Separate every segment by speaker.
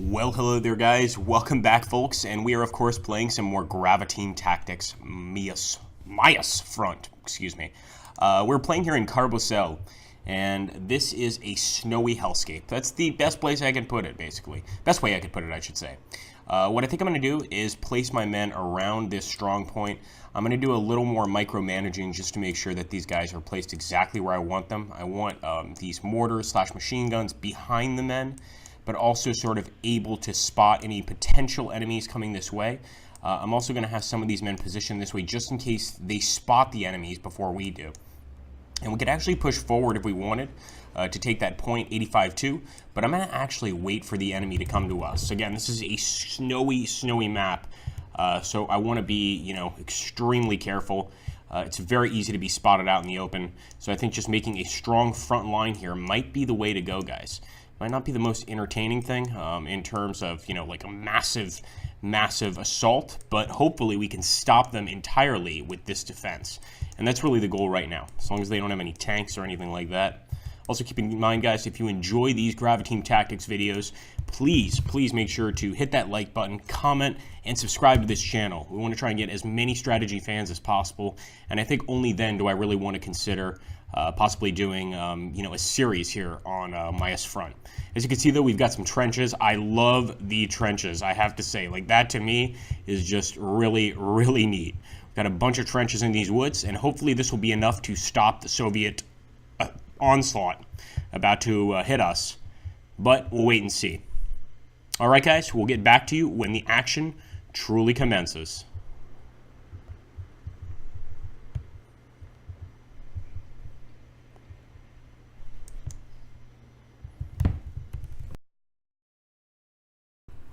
Speaker 1: Well, hello there, guys. Welcome back, folks. And we are, of course, playing some more Graviteam Tactics Mius front. Excuse me. We're playing here in Carbocel, and this is a snowy hellscape. That's the best place I can put it, basically. Best way I could put it, I should say. What I think I'm going to do is place my men around this strong point. I'm going to do a little more micromanaging just to make sure that these guys are placed exactly where I want them. I want these mortars / machine guns behind the men, but also sort of able to spot any potential enemies coming this way. I'm also going to have some of these men positioned this way just in case they spot the enemies before we do. And we could actually push forward if we wanted to take that point 85-2, but I'm going to actually wait for the enemy to come to us. Again, this is a snowy map, so I want to be, extremely careful. It's very easy to be spotted out in the open, so I think just making a strong front line here might be the way to go, guys. Might not be the most entertaining thing in terms of, like a massive assault, but hopefully we can stop them entirely with this defense. And that's really the goal right now, as long as they don't have any tanks or anything like that. Also, keep in mind, guys, if you enjoy these Graviteam Tactics videos, please make sure to hit that like button, comment, and subscribe to this channel. We want to try and get as many strategy fans as possible, and I think only then do I really want to consider possibly doing, a series here on Mius front. As you can see, though, we've got some trenches. I love the trenches, I have to say. Like, that to me is just really neat. We've got a bunch of trenches in these woods, and hopefully this will be enough to stop the Soviet onslaught about to hit us. But we'll wait and see. All right, guys, we'll get back to you when the action truly commences.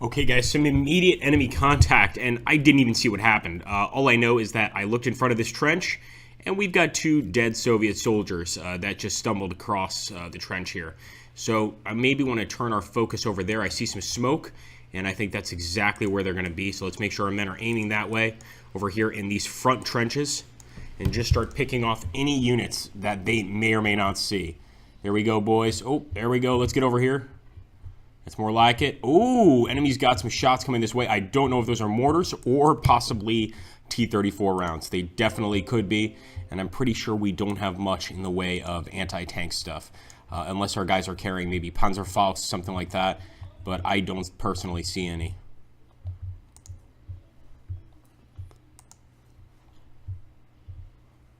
Speaker 1: Okay, guys, some immediate enemy contact, and I didn't even see what happened. All I know is that I looked in front of this trench, and we've got two dead Soviet soldiers that just stumbled across the trench here. So I maybe want to turn our focus over there. I see some smoke, and I think that's exactly where they're going to be. So let's make sure our men are aiming that way over here in these front trenches, and just start picking off any units that they may or may not see. There we go, boys. Oh, there we go. Let's get over here. That's more like it. Ooh, enemies got some shots coming this way. I don't know if those are mortars or possibly T-34 rounds. They definitely could be, and I'm pretty sure we don't have much in the way of anti-tank stuff, unless our guys are carrying maybe Panzerfaust, something like that, but I don't personally see any.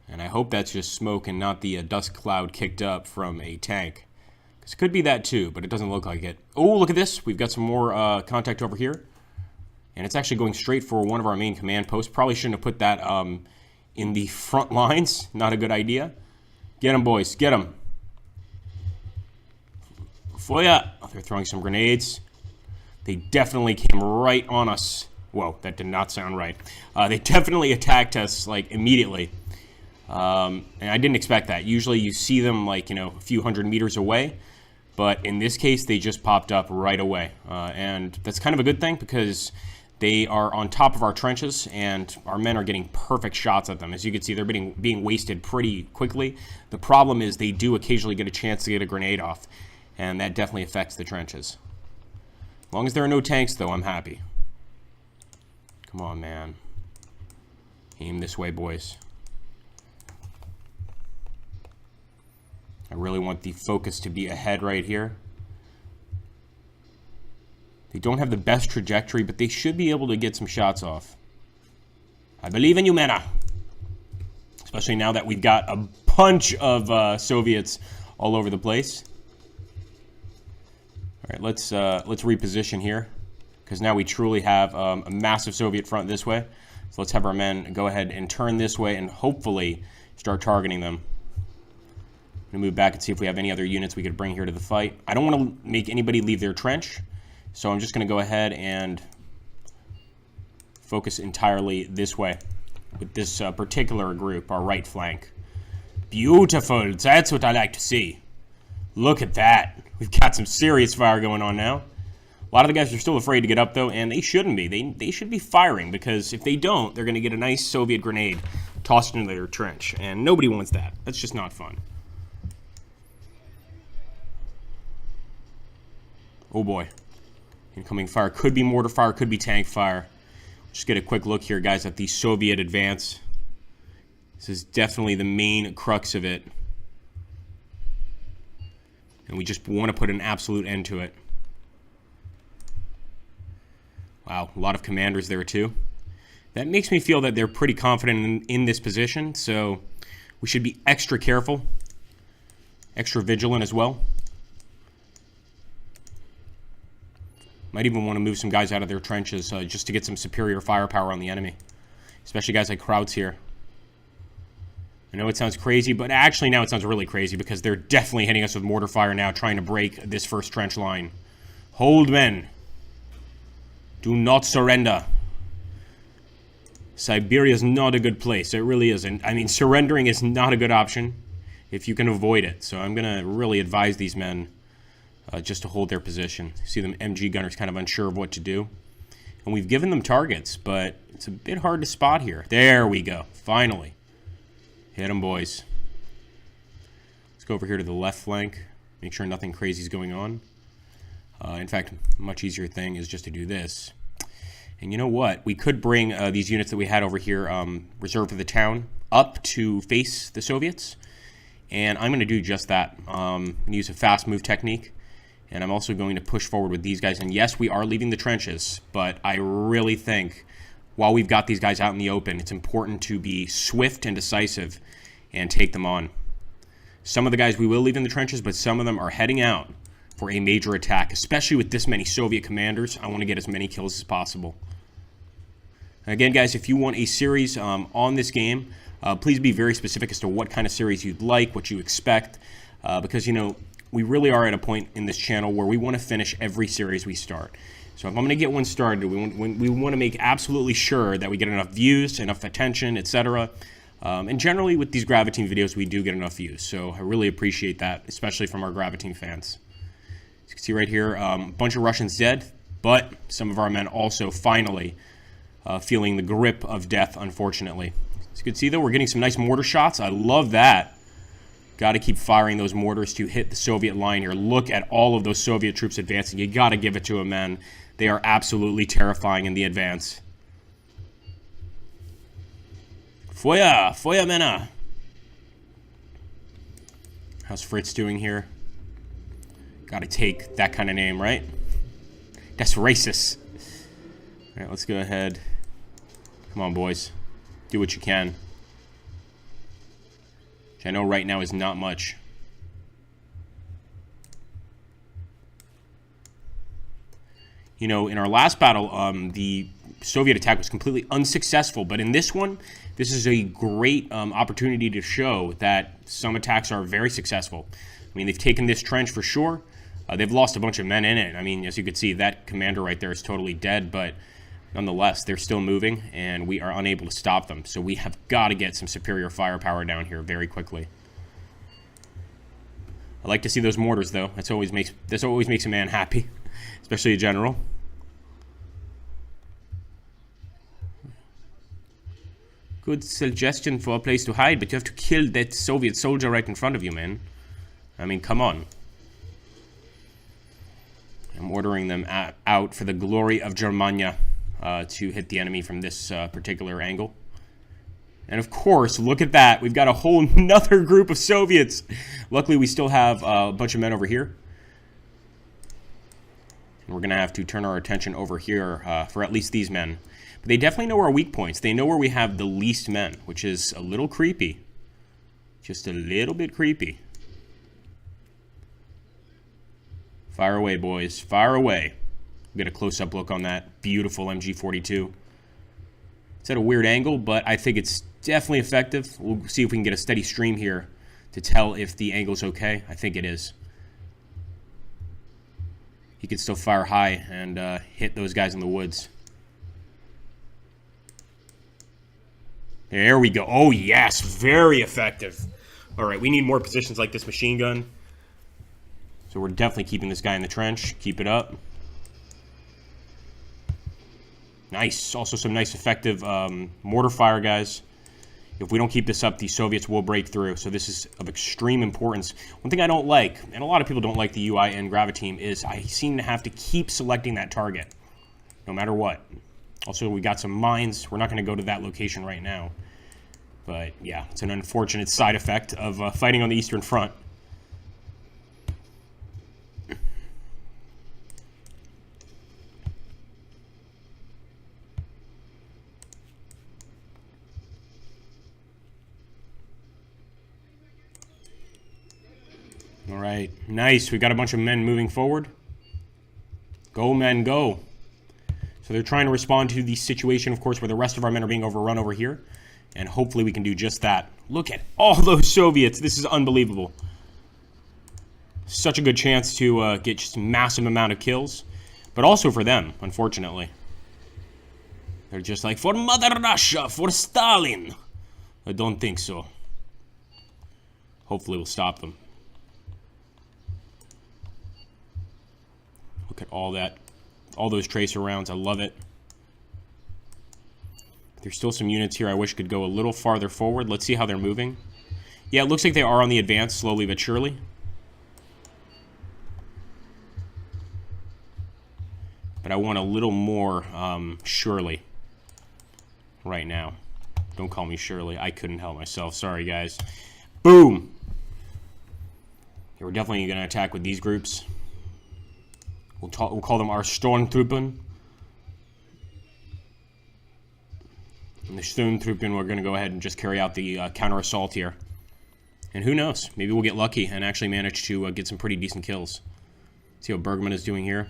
Speaker 1: And I hope that's just smoke and not the dust cloud kicked up from a tank. It could be that too, but it doesn't look like it. Oh, look at this. We've got some more contact over here. And it's actually going straight for one of our main command posts. Probably shouldn't have put that in the front lines. Not a good idea. Get them, boys. Get them. Foya. Oh, they're throwing some grenades. They definitely came right on us. Whoa, that did not sound right. They definitely attacked us, like, immediately. And I didn't expect that. Usually you see them, like, a few hundred meters away. But in this case, they just popped up right away. And that's kind of a good thing because they are on top of our trenches and our men are getting perfect shots at them. As you can see, they're being wasted pretty quickly. The problem is they do occasionally get a chance to get a grenade off, and that definitely affects the trenches. As long as there are no tanks, though, I'm happy. Come on, man. Aim this way, boys. I really want the focus to be ahead right here. They don't have the best trajectory, but they should be able to get some shots off. I believe in you, Mena. Especially now that we've got a bunch of Soviets all over the place. All right, let's reposition here, because now we truly have a massive Soviet front this way. So let's have our men go ahead and turn this way and hopefully start targeting them. I'm going to move back and see if we have any other units we could bring here to the fight. I don't want to make anybody leave their trench, so I'm just going to go ahead and focus entirely this way with this particular group, our right flank. Beautiful. That's what I like to see. Look at that. We've got some serious fire going on now. A lot of the guys are still afraid to get up, though, and they shouldn't be. They should be firing, because if they don't, they're going to get a nice Soviet grenade tossed into their trench, and nobody wants that. That's just not fun. Oh boy. Incoming fire could be mortar fire, could be tank fire. Just get a quick look here, guys, at the Soviet advance. This is definitely the main crux of it. And we just want to put an absolute end to it. Wow, a lot of commanders there too. That makes me feel that they're pretty confident in this position, so we should be extra careful, extra vigilant as well. Might even want to move some guys out of their trenches just to get some superior firepower on the enemy, especially guys like Krauts here. I know it sounds crazy, but actually now it sounds really crazy because they're definitely hitting us with mortar fire now, trying to break this first trench line. Hold, men. Do not surrender. Siberia is not a good place. It really isn't. I mean, surrendering is not a good option if you can avoid it. So I'm going to really advise these men just to hold their position. See them MG gunners kind of unsure of what to do. And we've given them targets, but it's a bit hard to spot here. There we go. Finally. Hit them, boys. Let's go over here to the left flank. Make sure nothing crazy is going on. In fact, a much easier thing is just to do this. And you know what? We could bring these units that we had over here, reserved for the town, up to face the Soviets. And I'm going to do just that. Use a fast move technique. And I'm also going to push forward with these guys. And yes, we are leaving the trenches. But I really think, while we've got these guys out in the open, it's important to be swift and decisive and take them on. Some of the guys we will leave in the trenches, but some of them are heading out for a major attack, especially with this many Soviet commanders. I want to get as many kills as possible. Again, guys, if you want a series on this game, please be very specific as to what kind of series you'd like, what you expect, because, you know, we really are at a point in this channel where we want to finish every series we start. So if I'm going to get one started, we want to make absolutely sure that we get enough views, enough attention, etc. And generally with these Graviteam videos, we do get enough views. So I really appreciate that, especially from our Graviteam fans. As you can see right here, a bunch of Russians dead, but some of our men also finally feeling the grip of death, unfortunately. As you can see, though, we're getting some nice mortar shots. I love that. Got to keep firing those mortars to hit the Soviet line here. Look at all of those Soviet troops advancing. You got to give it to them, man. They are absolutely terrifying in the advance. Feuer! Feuer, Männer! How's Fritz doing here? Gotta take that kind of name, right? That's racist. Alright, let's go ahead. Come on, boys. Do what you can. Which I know right now is not much. You know, in our last battle, the Soviet attack was completely unsuccessful. But in this one, this is a great opportunity to show that some attacks are very successful. I mean, they've taken this trench for sure. They've lost a bunch of men in it. I mean, as you can see, that commander right there is totally dead, but nonetheless, they're still moving, and we are unable to stop them. So we have got to get some superior firepower down here very quickly. I like to see those mortars, though. This always makes a man happy, especially a general. Good suggestion for a place to hide, but you have to kill that Soviet soldier right in front of you, man. I mean, come on. I'm ordering them out for the glory of Germania to hit the enemy from this particular angle. And of course, look at that. We've got a whole nother group of Soviets. Luckily, we still have a bunch of men over here. And we're going to have to turn our attention over here for at least these men. But they definitely know our weak points. They know where we have the least men, which is a little creepy. Just a little bit creepy. Fire away, boys. Fire away. We'll get a close-up look on that beautiful MG42. It's at a weird angle, but I think it's definitely effective. We'll see if we can get a steady stream here to tell if the angle's okay. I think it is. He can still fire high and hit those guys in the woods. There we go. Oh, yes. Very effective. All right, we need more positions like this machine gun. So we're definitely keeping this guy in the trench. Keep it up. Nice. Also some nice effective mortar fire, guys. If we don't keep this up, the Soviets will break through. So this is of extreme importance. One thing I don't like, and a lot of people don't like the UI and Graviteam, is I seem to have to keep selecting that target, no matter what. Also, we got some mines. We're not going to go to that location right now. But yeah, it's an unfortunate side effect of fighting on the Eastern Front. All right, nice. We got a bunch of men moving forward. Go, men, go. So they're trying to respond to the situation, of course, where the rest of our men are being overrun over here. And hopefully we can do just that. Look at all those Soviets. This is unbelievable. Such a good chance to get just a massive amount of kills. But also for them, unfortunately. They're just like, for Mother Russia, for Stalin. I don't think so. Hopefully we'll stop them. Look at all that. All those tracer rounds. I love it. There's still some units here I wish could go a little farther forward. Let's see how they're moving. Yeah, it looks like they are on the advance, slowly but surely. But I want a little more surely right now. Don't call me Shirley. I couldn't help myself. Sorry, guys. Boom! Yeah, we're definitely going to attack with these groups. We'll call them our Sturmtruppen. And the Sturmtruppen, we're going to go ahead and just carry out the counter-assault here. And who knows? Maybe we'll get lucky and actually manage to get some pretty decent kills. See what Bergman is doing here.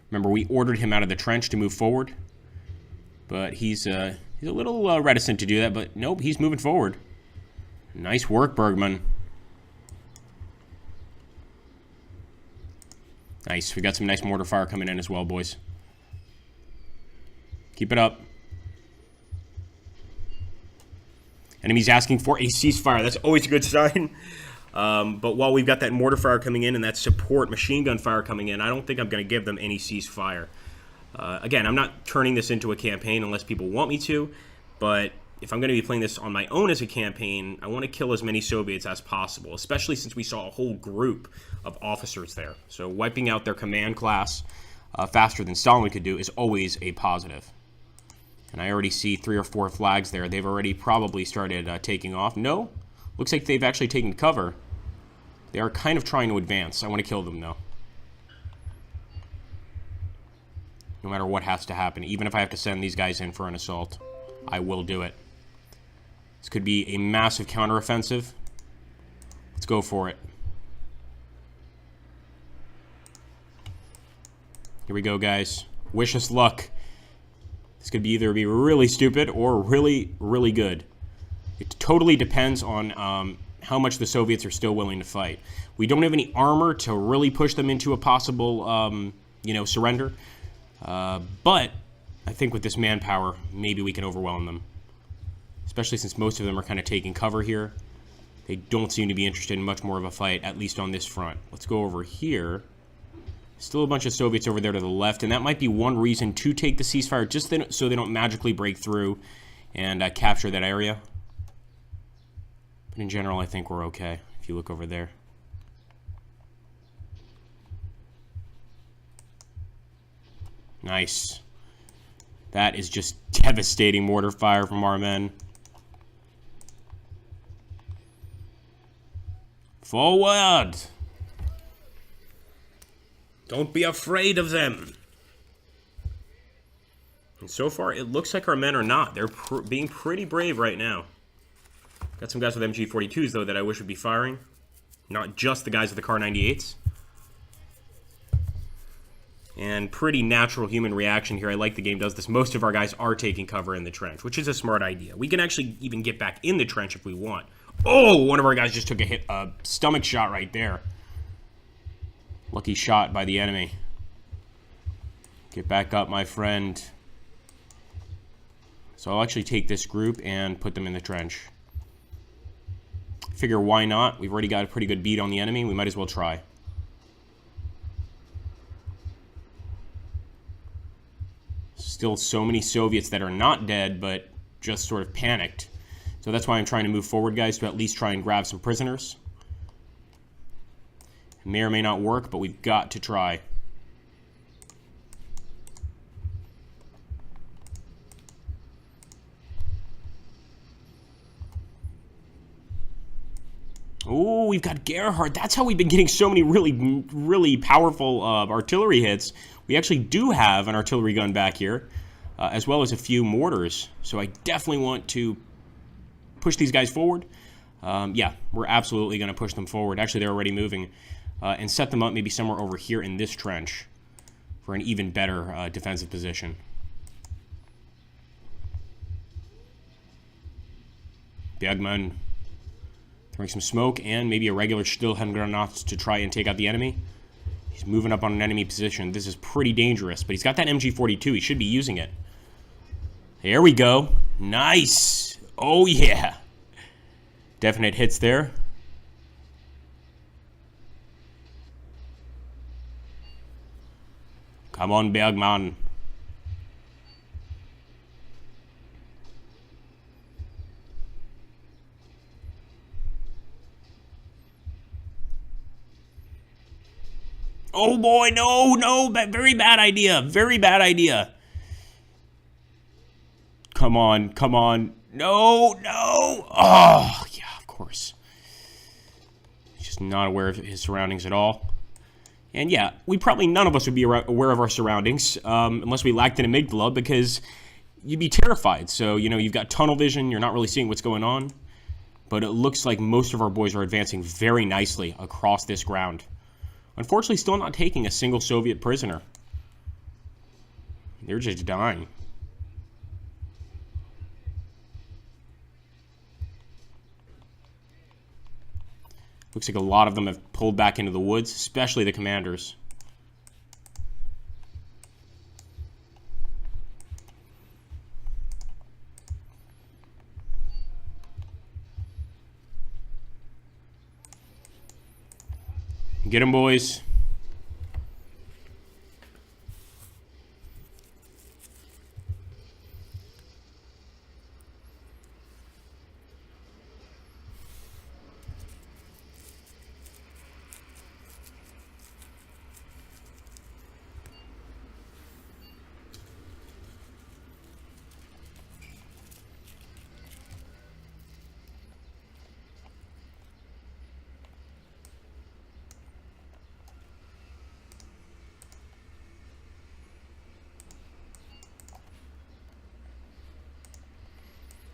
Speaker 1: Remember, we ordered him out of the trench to move forward. But he's a little reticent to do that. But nope, he's moving forward. Nice work, Bergman. Nice. We got some nice mortar fire coming in as well, boys. Keep it up. Enemy's asking for a ceasefire. That's always a good sign. But while we've got that mortar fire coming in and that support machine gun fire coming in, I don't think I'm going to give them any ceasefire. Again, I'm not turning this into a campaign unless people want me to. But if I'm going to be playing this on my own as a campaign, I want to kill as many Soviets as possible, especially since we saw a whole group of officers there. So wiping out their command class faster than Stalin could do is always a positive. And I already see 3 or 4 flags there. They've already probably started taking off. No, looks like they've actually taken cover. They are kind of trying to advance. I want to kill them, though. No matter what has to happen, even if I have to send these guys in for an assault, I will do it. This could be a massive counteroffensive. Let's go for it. Here we go, guys. Wish us luck. This could either be really stupid or really, really good. It totally depends on how much the Soviets are still willing to fight. We don't have any armor to really push them into a possible, surrender. But I think with this manpower, maybe we can overwhelm them. Especially since most of them are kind of taking cover here. They don't seem to be interested in much more of a fight, at least on this front. Let's go over here. Still a bunch of Soviets over there to the left, and that might be one reason to take the ceasefire, just so they don't magically break through and capture that area. But in general, I think we're okay, if you look over there. Nice. That is just devastating mortar fire from our men. Forward! Don't be afraid of them. And so far, it looks like our men are not. They're being pretty brave right now. Got some guys with MG42s, though, that I wish would be firing. Not just the guys with the Kar 98s. And pretty natural human reaction here. I like the game does this. Most of our guys are taking cover in the trench, which is a smart idea. We can actually even get back in the trench if we want. Oh, one of our guys just took a stomach shot right there. Lucky shot by the enemy. Get back up, my friend. So I'll actually take this group and put them in the trench. Figure why not? We've already got a pretty good beat on the enemy. We might as well try. Still so many Soviets that are not dead, but just sort of panicked. So that's why I'm trying to move forward, guys, to at least try and grab some prisoners. It may or may not work, but we've got to try. Oh, we've got Gerhardt. That's how we've been getting so many really powerful artillery hits. We actually do have an artillery gun back here, as well as a few mortars. So I definitely want to push these guys forward. Yeah, we're absolutely going to push them forward. Actually, they're already moving. And set them up maybe somewhere over here in this trench for an even better defensive position. Bergman. Throwing some smoke and maybe a regular Stillhandgranat to try and take out the enemy. He's moving up on an enemy position. This is pretty dangerous, but he's got that MG42. He should be using it. There we go. Nice. Oh, yeah. Definite hits there. Come on, Bergman. Oh boy, no, very bad idea. Very bad idea. Come on. No. Oh, yeah, of course. He's just not aware of his surroundings at all. And yeah, none of us would be aware of our surroundings unless we lacked an amygdala, because you'd be terrified. So, you've got tunnel vision. You're not really seeing what's going on. But it looks like most of our boys are advancing very nicely across this ground. Unfortunately, still not taking a single Soviet prisoner. They're just dying. Looks like a lot of them have pulled back into the woods, especially the commanders. Get him, boys.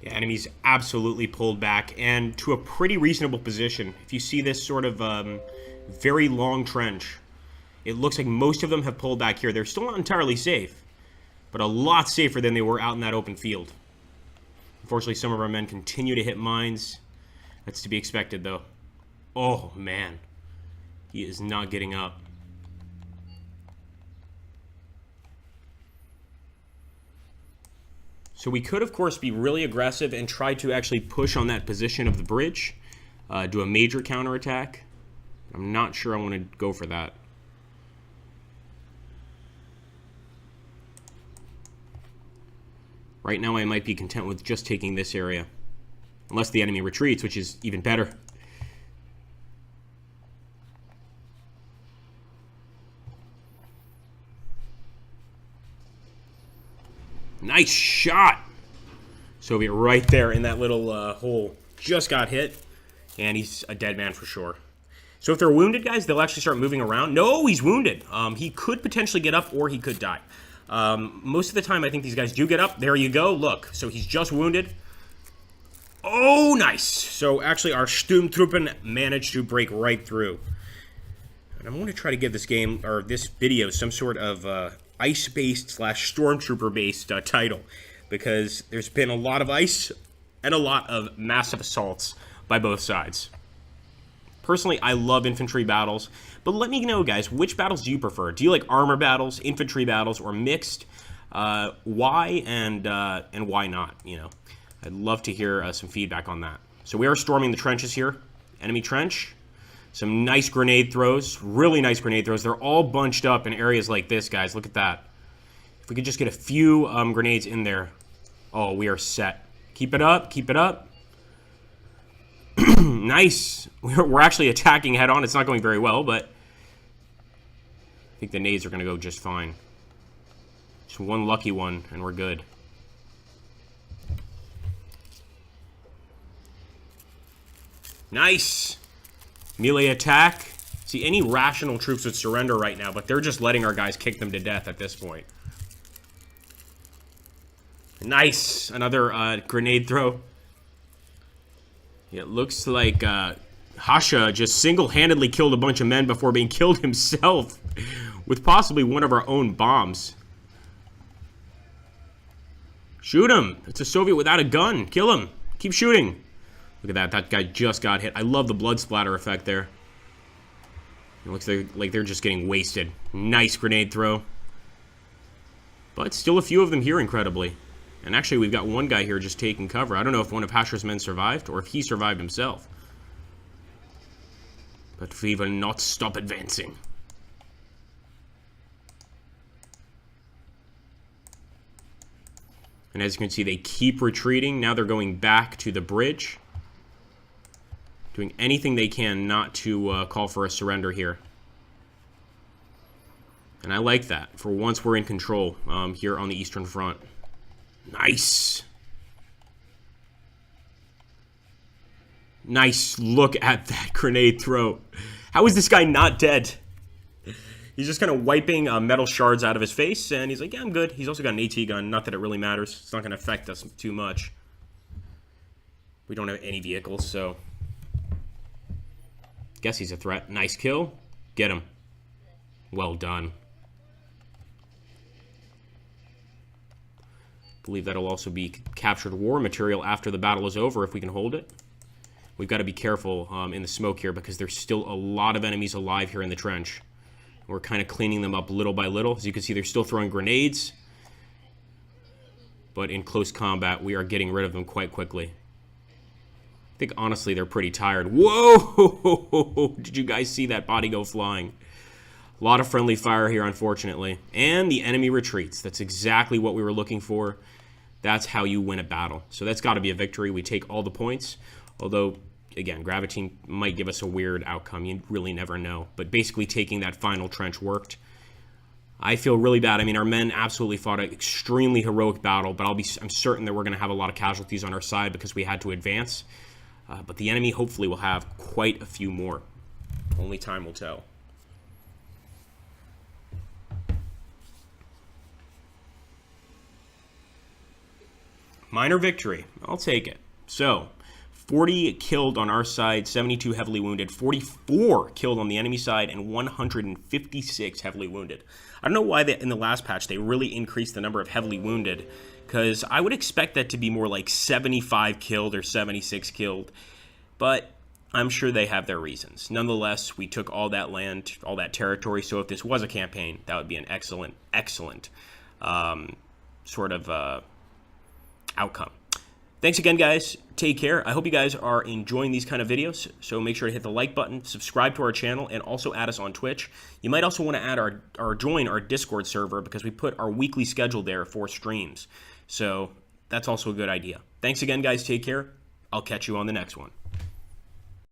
Speaker 1: Yeah, enemies absolutely pulled back, and to a pretty reasonable position. If you see this sort of very long trench, it looks like most of them have pulled back here. They're still not entirely safe, but a lot safer than they were out in that open field. Unfortunately, some of our men continue to hit mines. That's to be expected, though. Oh, man. He is not getting up. So we could, of course, be really aggressive and try to actually push on that position of the bridge, do a major counterattack. I'm not sure I want to go for that. Right now, I might be content with just taking this area. Unless the enemy retreats, which is even better. Nice shot! Soviet right there in that little hole. Just got hit, and he's a dead man for sure. So if they're wounded, guys, they'll actually start moving around. No, he's wounded. He could potentially get up, or he could die. Most of the time, I think these guys do get up. There you go. Look, so he's just wounded. Oh, nice. So actually, our Sturmtruppen managed to break right through. And I'm going to try to give this game, or this video, some sort of ice-based / stormtrooper-based title, because there's been a lot of ice and a lot of massive assaults by both sides. Personally, I love infantry battles, but let me know, guys, which battles do you prefer? Do you like armor battles, infantry battles, or mixed? Why and why not? I'd love to hear some feedback on that. So we are storming the trenches here. Enemy trench. Some nice grenade throws, really nice grenade throws. They're all bunched up in areas like this, guys. Look at that. If we could just get a few grenades in there. Oh, we are set. Keep it up, keep it up. Nice. We're actually attacking head on. It's not going very well, but I think the nades are going to go just fine. Just one lucky one, and we're good. Nice. Melee attack. See, any rational troops would surrender right now, but they're just letting our guys kick them to death at this point. Nice. Another grenade throw. It looks like Hasha just single-handedly killed a bunch of men before being killed himself with possibly one of our own bombs. Shoot him. It's a Soviet without a gun. Kill him. Keep shooting. Look at that. That guy just got hit. I love the blood splatter effect there. It looks like they're just getting wasted. Nice grenade throw. But still a few of them here, incredibly. And actually, we've got one guy here just taking cover. I don't know if one of Hasher's men survived or if he survived himself. But we will not stop advancing. And as you can see, they keep retreating. Now they're going back to the bridge. Doing anything they can not to call for a surrender here. And I like that. For once, we're in control here on the Eastern Front. Nice. Nice look at that grenade throw. How is this guy not dead? He's just kind of wiping metal shards out of his face, and he's like, yeah, I'm good. He's also got an AT gun. Not that it really matters. It's not going to affect us too much. We don't have any vehicles, so... Guess he's a threat. Nice kill. Get him. Well done. Believe that'll also be captured war material after the battle is over if we can hold it. We've got to be careful in the smoke here because there's still a lot of enemies alive here in the trench. We're kind of cleaning them up little by little. As you can see, they're still throwing grenades. But in close combat, we are getting rid of them quite quickly. I think, honestly, they're pretty tired. Whoa! Did you guys see that body go flying? A lot of friendly fire here, unfortunately. And the enemy retreats. That's exactly what we were looking for. That's how you win a battle. So that's got to be a victory. We take all the points. Although, again, Graviteam might give us a weird outcome. You really never know. But basically taking that final trench worked. I feel really bad. I mean, our men absolutely fought an extremely heroic battle, but I'm certain that we're going to have a lot of casualties on our side because we had to advance. But the enemy hopefully will have quite a few more. Only time will tell. Minor victory. I'll take it. So, 40 killed on our side, 72 heavily wounded, 44 killed on the enemy side, and 156 heavily wounded. I don't know why in the last patch they really increased the number of heavily wounded, because I would expect that to be more like 75 killed or 76 killed, but I'm sure they have their reasons. Nonetheless, we took all that land, all that territory, so if this was a campaign, that would be an excellent, excellent outcome. Thanks again, guys. Take care. I hope you guys are enjoying these kind of videos, so make sure to hit the like button, subscribe to our channel, and also add us on Twitch. You might also want to add join our Discord server because we put our weekly schedule there for streams. So that's also a good idea. Thanks again, guys. Take care. I'll catch you on the next one.